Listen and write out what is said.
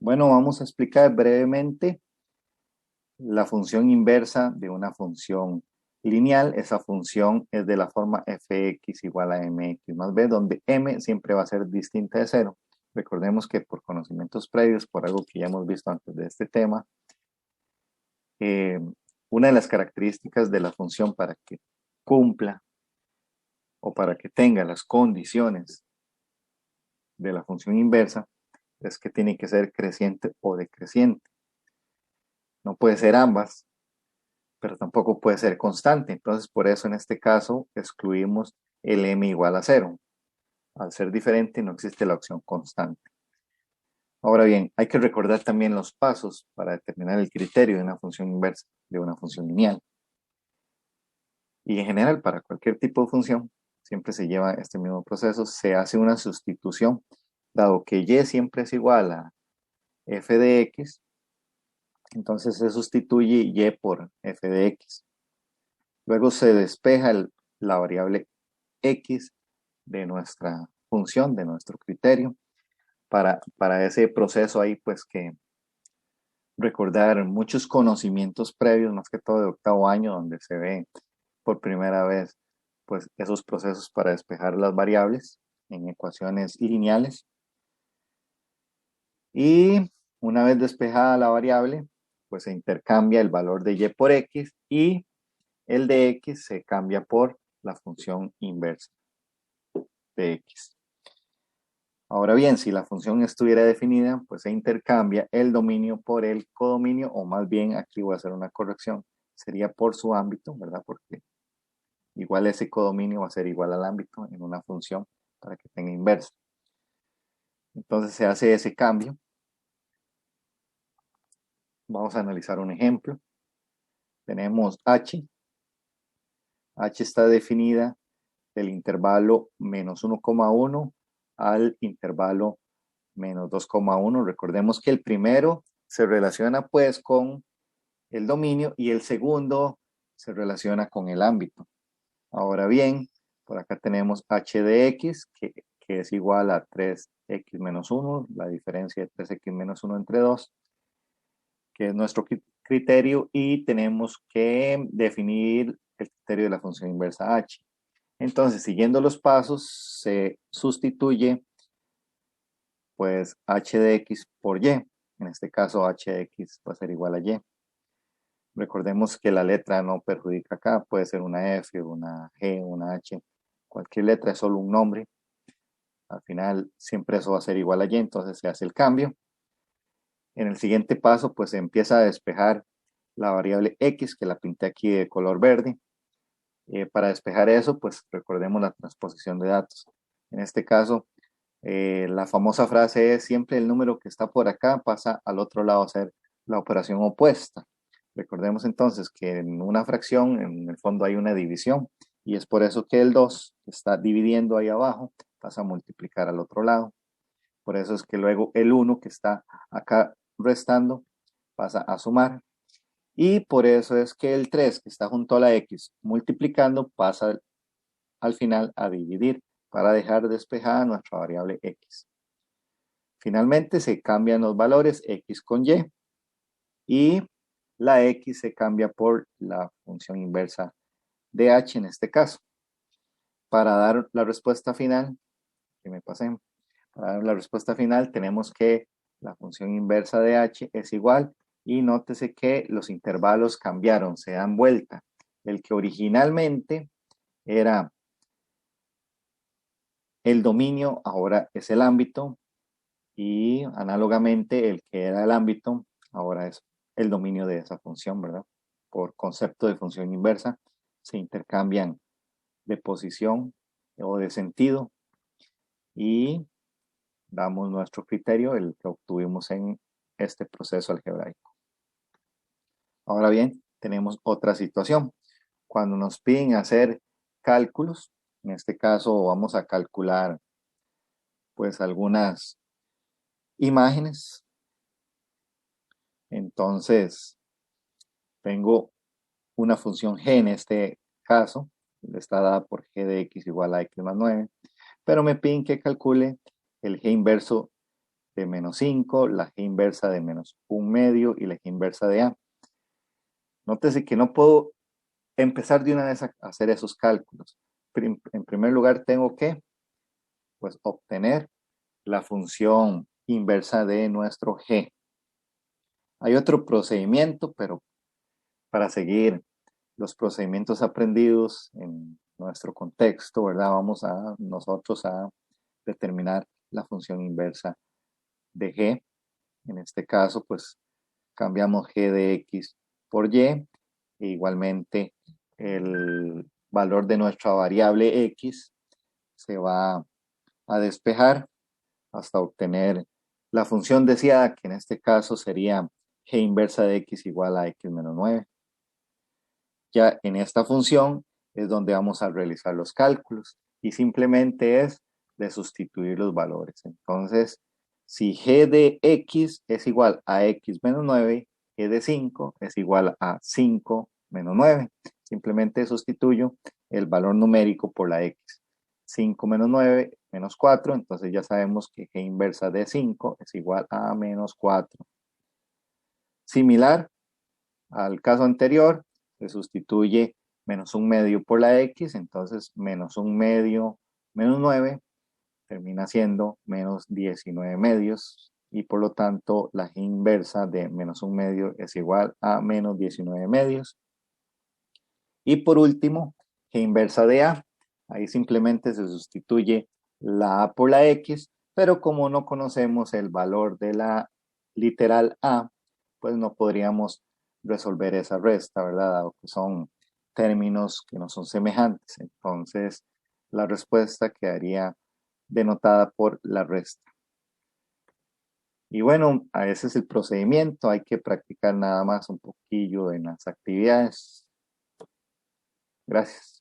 Bueno, vamos a explicar brevemente la función inversa de una función lineal. Esa función es de la forma fx igual a mx más b, donde m siempre va a ser distinta de cero. Recordemos que por conocimientos previos, por algo que ya hemos visto antes de este tema, una de las características de la función para que cumpla o para que tenga las condiciones de la función inversa es que tiene que ser creciente o decreciente. No puede ser ambas, pero tampoco puede ser constante. Entonces, por eso en este caso excluimos el m igual a cero. Al ser diferente, no existe la opción constante. Ahora bien, hay que recordar también los pasos para determinar el criterio de una función inversa, de una función lineal. Y en general, para cualquier tipo de función, siempre se lleva este mismo proceso. Se hace una sustitución, dado que y siempre es igual a f de x, entonces se sustituye y por f de x. Luego se despeja la variable x de nuestra función, de nuestro criterio. Para ese proceso hay pues que recordar muchos conocimientos previos, más que todo de octavo año, donde se ve por primera vez pues esos procesos para despejar las variables en ecuaciones lineales. Y una vez despejada la variable, pues se intercambia el valor de y por x y el de x se cambia por la función inversa de x. Ahora bien, si la función estuviera definida, pues se intercambia el dominio por el codominio, o más bien, aquí voy a hacer una corrección, sería por su ámbito, ¿verdad? Porque igual ese codominio va a ser igual al ámbito en una función para que tenga inversa. Entonces se hace ese cambio. Vamos a analizar un ejemplo. Tenemos h. H está definida del intervalo menos 1,1 al intervalo menos 2,1. Recordemos que el primero se relaciona pues con el dominio y el segundo se relaciona con el ámbito. Ahora bien, por acá tenemos h de x, que es igual a 3x menos 1, la diferencia de 3x menos 1 entre 2, que es nuestro criterio, y tenemos que definir el criterio de la función inversa h. Entonces, siguiendo los pasos, se sustituye pues h de x por y. En este caso, h de x va a ser igual a y. Recordemos que la letra no perjudica acá, puede ser una F, una G, una H, cualquier letra es solo un nombre. Al final siempre eso va a ser igual a Y, entonces se hace el cambio. En el siguiente paso pues se empieza a despejar la variable X, que la pinté aquí de color verde. Para despejar eso pues recordemos la transposición de datos. En este caso la famosa frase es: siempre el número que está por acá pasa al otro lado a ser la operación opuesta. Recordemos entonces que en una fracción, en el fondo hay una división, y es por eso que el 2 que está dividiendo ahí abajo pasa a multiplicar al otro lado. Por eso es que luego el 1 que está acá restando pasa a sumar. Y por eso es que el 3 que está junto a la x multiplicando pasa al final a dividir para dejar despejada nuestra variable x. Finalmente se cambian los valores x con y la x se cambia por la función inversa de h en este caso. Para dar la respuesta final, que me pasé, para dar la respuesta final tenemos que la función inversa de h es igual, y nótese que los intervalos cambiaron, se dan vuelta. El que originalmente era el dominio ahora es el ámbito, y análogamente el que era el ámbito ahora es el dominio de esa función, ¿verdad? Por concepto de función inversa se intercambian de posición o de sentido y damos nuestro criterio, el que obtuvimos en este proceso algebraico. Ahora bien, tenemos otra situación. Cuando nos piden hacer cálculos, en este caso vamos a calcular pues algunas imágenes. Entonces, tengo una función g en este caso, está dada por g de x igual a x más 9, pero me piden que calcule el g inverso de menos 5, la G inversa de menos 1/2 y la G inversa de A. Nótese que no puedo empezar de una vez a hacer esos cálculos. En primer lugar tengo que pues, obtener la función inversa de nuestro G. Hay otro procedimiento, pero para seguir los procedimientos aprendidos en nuestro contexto, ¿verdad? Vamos a nosotros a determinar la función inversa de G. En este caso, pues cambiamos G de X por Y e igualmente el valor de nuestra variable X se va a despejar hasta obtener la función deseada, que en este caso sería G inversa de X igual a X menos 9. Ya en esta función es donde vamos a realizar los cálculos y simplemente es de sustituir los valores. Entonces, si G de X es igual a X menos 9, G de 5 es igual a 5 menos 9. Simplemente sustituyo el valor numérico por la X. 5 menos 9 menos 4, entonces ya sabemos que G inversa de 5 es igual a menos 4. Similar al caso anterior, se sustituye menos 1/2 por la X, entonces menos 1/2 menos 9 termina siendo menos 19/2 y por lo tanto la G inversa de menos 1/2 es igual a menos 19/2. Y por último, G inversa de A. Ahí simplemente se sustituye la A por la X, pero como no conocemos el valor de la literal A, pues no podríamos resolver esa resta, ¿verdad? Dado que son términos que no son semejantes. Entonces, la respuesta quedaría denotada por la resta. Y bueno, ese es el procedimiento. Hay que practicar nada más un poquillo en las actividades. Gracias.